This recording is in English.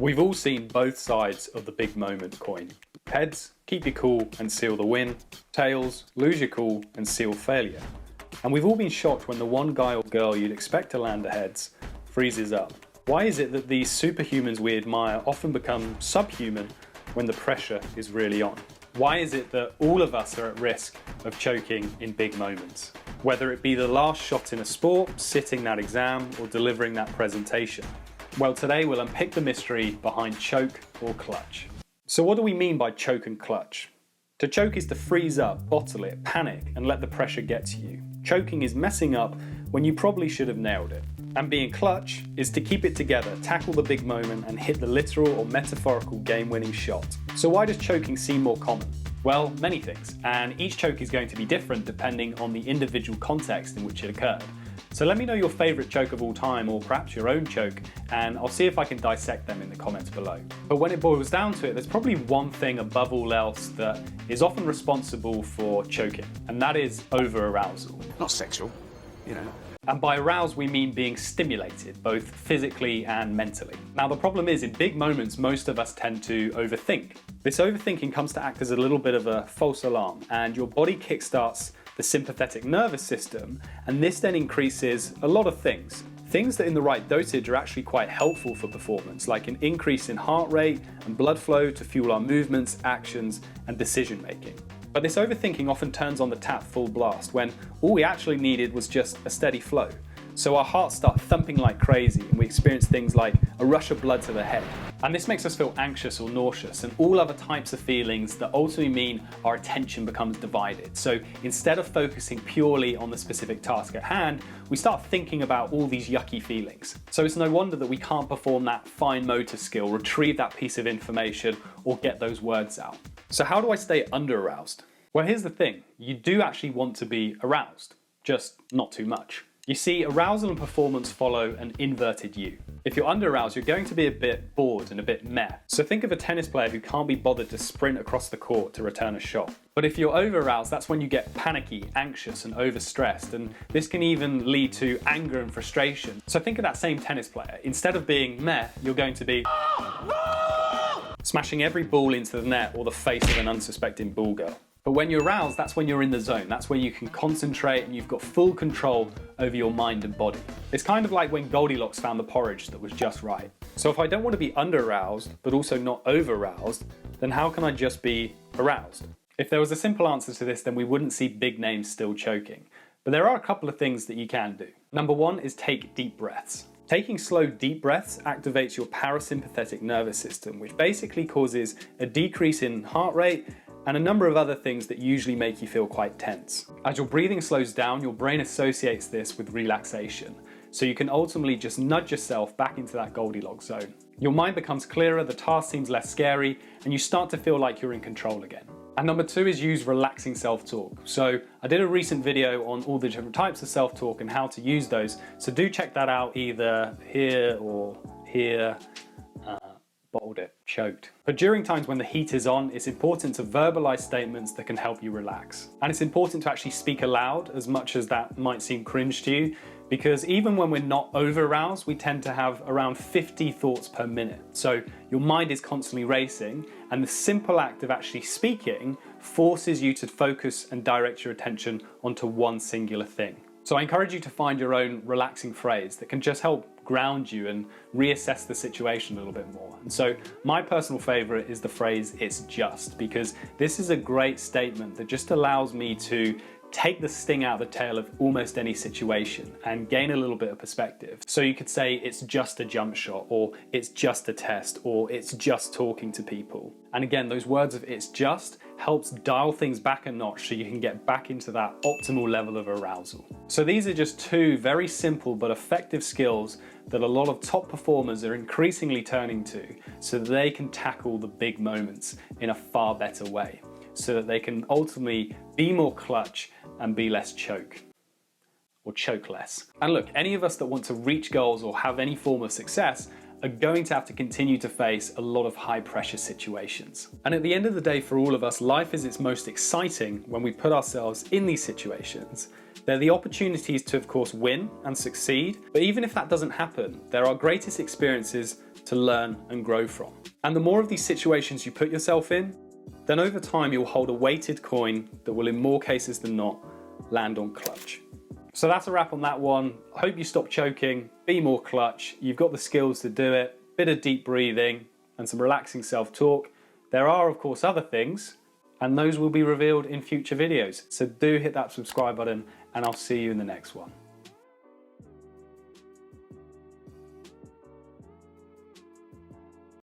We've all seen both sides of the big moment coin. Heads, keep your cool and seal the win. Tails, lose your cool and seal failure. And we've all been shocked when the one guy or girl you'd expect to land a heads freezes up. Why is it that these superhumans we admire often become subhuman when the pressure is really on? Why is it that all of us are at risk of choking in big moments? Whether it be the last shot in a sport, sitting that exam, or delivering that presentation. Well, today we'll unpick the mystery behind choke or clutch. So what do we mean by choke and clutch? To choke is to freeze up, bottle it, panic, and let the pressure get to you. Choking is messing up when you probably should have nailed it. And being clutch is to keep it together, tackle the big moment, and hit the literal or metaphorical game-winning shot. So why does choking seem more common? Well, many things, and each choke is going to be different depending on the individual context in which it occurred. So let me know your favourite choke of all time, or perhaps your own choke, and I'll see if I can dissect them in the comments below. But when it boils down to it, there's probably one thing above all else that is often responsible for choking, and that is over-arousal. Not sexual, you know. And by aroused, we mean being stimulated, both physically and mentally. Now, the problem is, in big moments, most of us tend to overthink. This overthinking comes to act as a little bit of a false alarm, and your body kickstarts the sympathetic nervous system, and this then increases a lot of things. Things that in the right dosage are actually quite helpful for performance, like an increase in heart rate and blood flow to fuel our movements, actions, and decision making. But this overthinking often turns on the tap full blast when all we actually needed was just a steady flow. So our hearts start thumping like crazy and we experience things like a rush of blood to the head. And this makes us feel anxious or nauseous and all other types of feelings that ultimately mean our attention becomes divided. So instead of focusing purely on the specific task at hand, we start thinking about all these yucky feelings. So it's no wonder that we can't perform that fine motor skill, retrieve that piece of information, or get those words out. So how do I stay under-aroused? Well, here's the thing. You do actually want to be aroused, just not too much. You see, arousal and performance follow an inverted U. If you're under-aroused, you're going to be a bit bored and a bit meh. So think of a tennis player who can't be bothered to sprint across the court to return a shot. But if you're over-aroused, that's when you get panicky, anxious, and overstressed, and this can even lead to anger and frustration. So think of that same tennis player. Instead of being meh, you're going to be smashing every ball into the net or the face of an unsuspecting ball girl. But when you're aroused, that's when you're in the zone. That's when you can concentrate and you've got full control over your mind and body. It's kind of like when Goldilocks found the porridge that was just right. So if I don't want to be under-aroused, but also not over-aroused, then how can I just be aroused? If there was a simple answer to this, then we wouldn't see big names still choking. But there are a couple of things that you can do. Number one is take deep breaths. Taking slow, deep breaths activates your parasympathetic nervous system, which basically causes a decrease in heart rate and a number of other things that usually make you feel quite tense. As your breathing slows down, your brain associates this with relaxation, so you can ultimately just nudge yourself back into that Goldilocks zone. Your mind becomes clearer, the task seems less scary, and you start to feel like you're in control again. And number two is use relaxing self-talk. So I did a recent video on all the different types of self-talk and how to use those, so do check that out either here or here. Bottled it, choked. But during times when the heat is on, it's important to verbalize statements that can help you relax. And it's important to actually speak aloud, as much as that might seem cringe to you, because even when we're not over-aroused, we tend to have around 50 thoughts per minute. So your mind is constantly racing, and the simple act of actually speaking forces you to focus and direct your attention onto one singular thing. So I encourage you to find your own relaxing phrase that can just help ground you and reassess the situation a little bit more. And so my personal favorite is the phrase, "it's just," because this is a great statement that just allows me to take the sting out of the tail of almost any situation and gain a little bit of perspective. So you could say it's just a jump shot, or it's just a test, or it's just talking to people. And again, those words of "it's just" helps dial things back a notch so you can get back into that optimal level of arousal. So these are just two very simple but effective skills that a lot of top performers are increasingly turning to so that they can tackle the big moments in a far better way, so that they can ultimately be more clutch and be less choke. Or choke less. And look, any of us that want to reach goals or have any form of success are going to have to continue to face a lot of high pressure situations. And at the end of the day, for all of us, life is its most exciting when we put ourselves in these situations. They're the opportunities to, of course, win and succeed, but even if that doesn't happen, they're our greatest experiences to learn and grow from. And the more of these situations you put yourself in, then over time you'll hold a weighted coin that will, in more cases than not, land on clutch. So that's a wrap on that one. I hope you stop choking, be more clutch. You've got the skills to do it, bit of deep breathing and some relaxing self-talk. There are, of course, other things, and those will be revealed in future videos. So do hit that subscribe button, and I'll see you in the next one.